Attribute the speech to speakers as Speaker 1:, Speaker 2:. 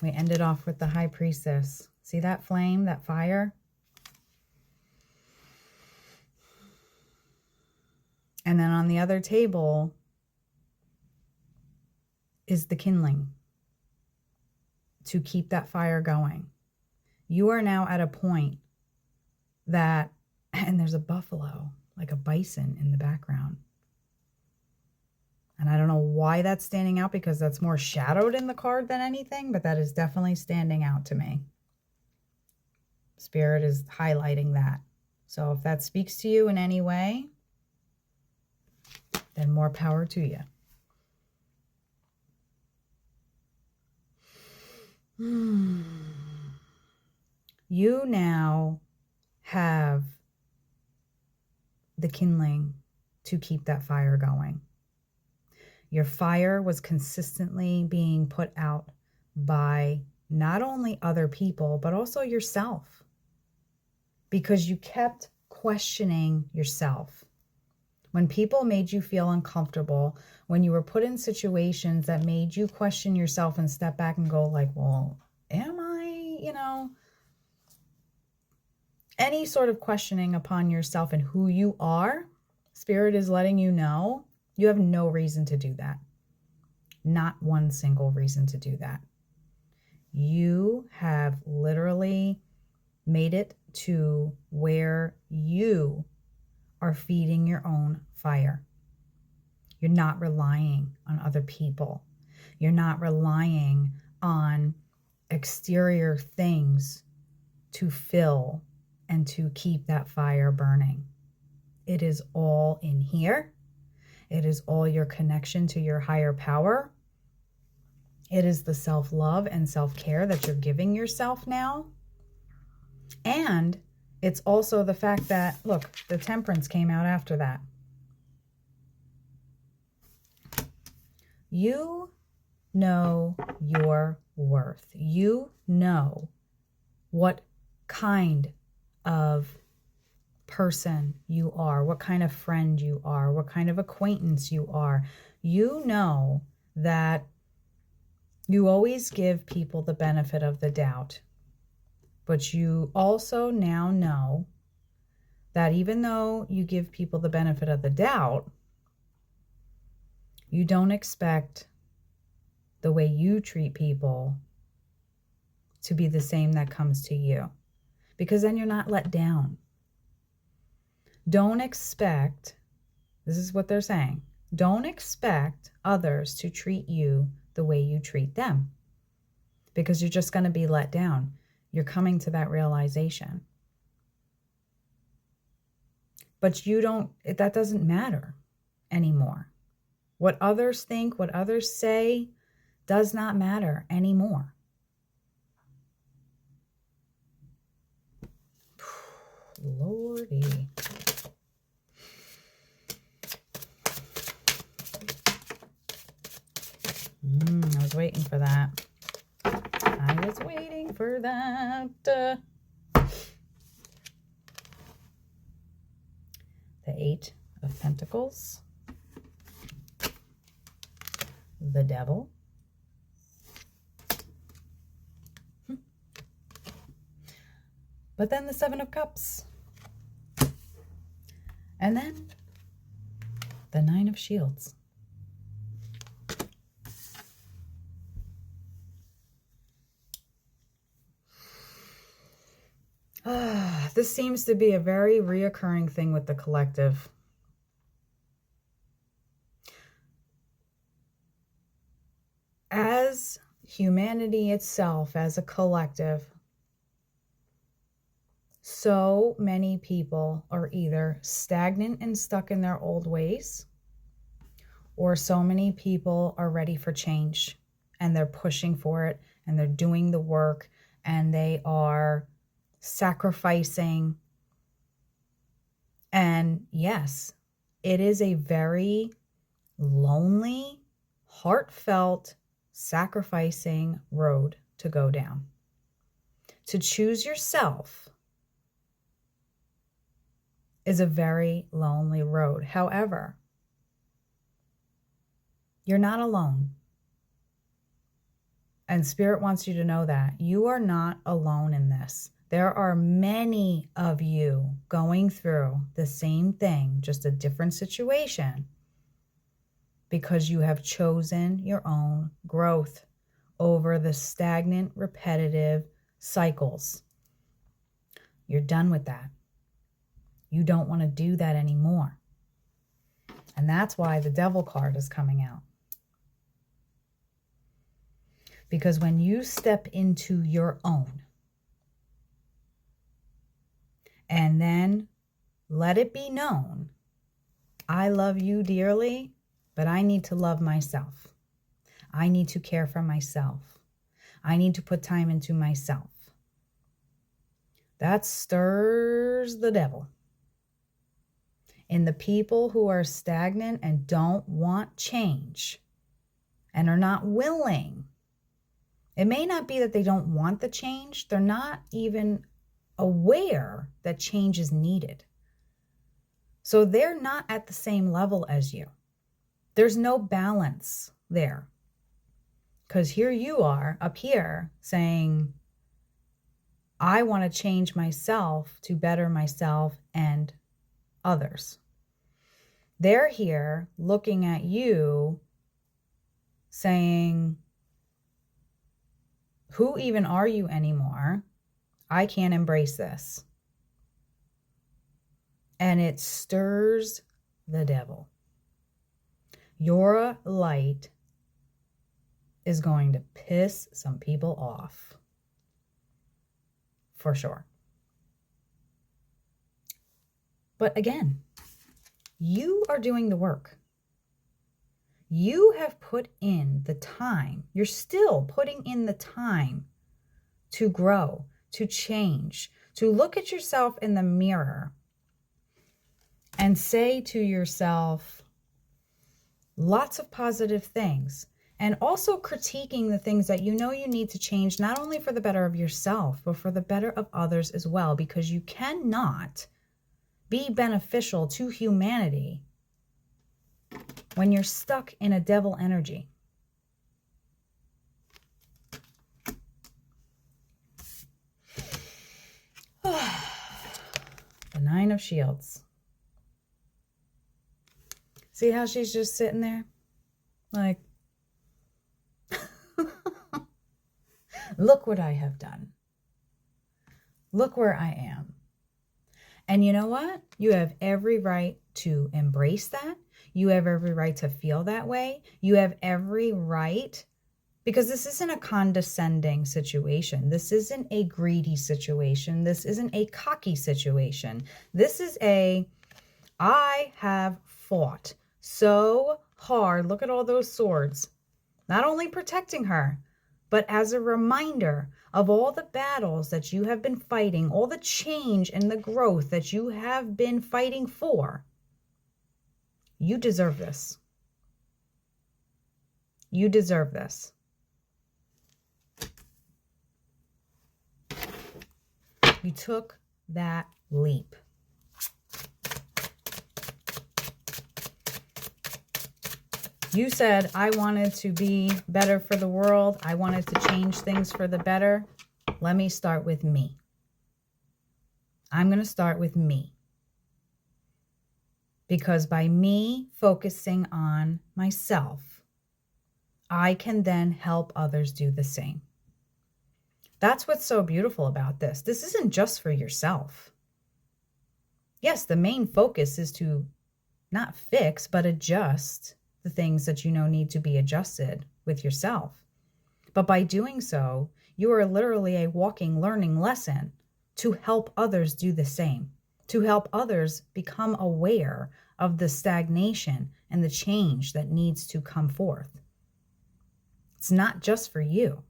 Speaker 1: We ended off with the High Priestess. See that flame, that fire? And then on the other table is the kindling to keep that fire going. You are now at a point that, and there's a buffalo, like a bison in the background. And I don't know why that's standing out, because that's more shadowed in the card than anything, but that is definitely standing out to me. Spirit is highlighting that. So if that speaks to you in any way, then more power to you. You now have the kindling to keep that fire going. Your fire was consistently being put out by not only other people, but also yourself, because you kept questioning yourself. When people made you feel uncomfortable, when you were put in situations that made you question yourself and step back and go like, well, am I, any sort of questioning upon yourself and who you are, Spirit is letting you know you have no reason to do that. Not one single reason to do that. You have literally made it to where you are feeding your own fire. You're not relying on other people. You're not relying on exterior things to fill and to keep that fire burning. It is all in here. It is all your connection to your higher power. It is the self-love and self-care that you're giving yourself now. And it's also the fact that, look, the Temperance came out after that. You know your worth. You know what kind of person you are, what kind of friend you are, what kind of acquaintance you are. You know that you always give people the benefit of the doubt. But you also now know that even though you give people the benefit of the doubt, you don't expect the way you treat people to be the same that comes to you, because then you're not let down. Don't expect, this is what they're saying, don't expect others to treat you the way you treat them, because you're just going to be let down. You're coming to that realization. But that doesn't matter anymore. What others think, what others say, does not matter anymore. Lordy. I was waiting for that. I was waiting for that. The Eight of Pentacles. The Devil. But then the Seven of Cups. And then the Nine of Shields. This seems to be a very reoccurring thing with the collective. As humanity itself, as a collective, so many people are either stagnant and stuck in their old ways, or so many people are ready for change and they're pushing for it and they're doing the work and they are sacrificing. And yes, it is a very lonely, heartfelt, sacrificing road to go down. To choose yourself is a very lonely road. However, you're not alone. And Spirit wants you to know that you are not alone in this. There are many of you going through the same thing, just a different situation, because you have chosen your own growth over the stagnant, repetitive cycles. You're done with that. You don't want to do that anymore. And that's why the Devil card is coming out. Because when you step into your own, and then let it be known, I love you dearly, but I need to love myself. I need to care for myself. I need to put time into myself. That stirs the devil. In the people who are stagnant and don't want change and are not willing. It may not be that they don't want the change. They're not even aware that change is needed. So they're not at the same level as you. There's no balance there. Because here you are up here saying, I want to change myself to better myself and others. They're here looking at you saying, who even are you anymore? I can't embrace this. And it stirs the devil. Your light is going to piss some people off. For sure. But again, you are doing the work. You have put in the time. You're still putting in the time to grow, to change, to look at yourself in the mirror and say to yourself lots of positive things, and also critiquing the things that you know you need to change, not only for the better of yourself, but for the better of others as well, because you cannot be beneficial to humanity when you're stuck in a devil energy. The Nine of Shields. See how she's just sitting there? Like, look what I have done. Look where I am. And you know what? You have every right to embrace that. You have every right to feel that way. You have every right, because this isn't a condescending situation. This isn't a greedy situation. This isn't a cocky situation. This is I have fought so hard. Look at all those swords. Not only protecting her, but as a reminder of all the battles that you have been fighting, all the change and the growth that you have been fighting for. You deserve this. You deserve this. You took that leap. You said, I wanted to be better for the world. I wanted to change things for the better. Let me start with me. I'm going to start with me. Because by me focusing on myself, I can then help others do the same. That's what's so beautiful about this. This isn't just for yourself. Yes, the main focus is to not fix, but adjust the things that you know need to be adjusted with yourself. But by doing so, you are literally a walking learning lesson to help others do the same, to help others become aware of the stagnation and the change that needs to come forth. It's not just for you.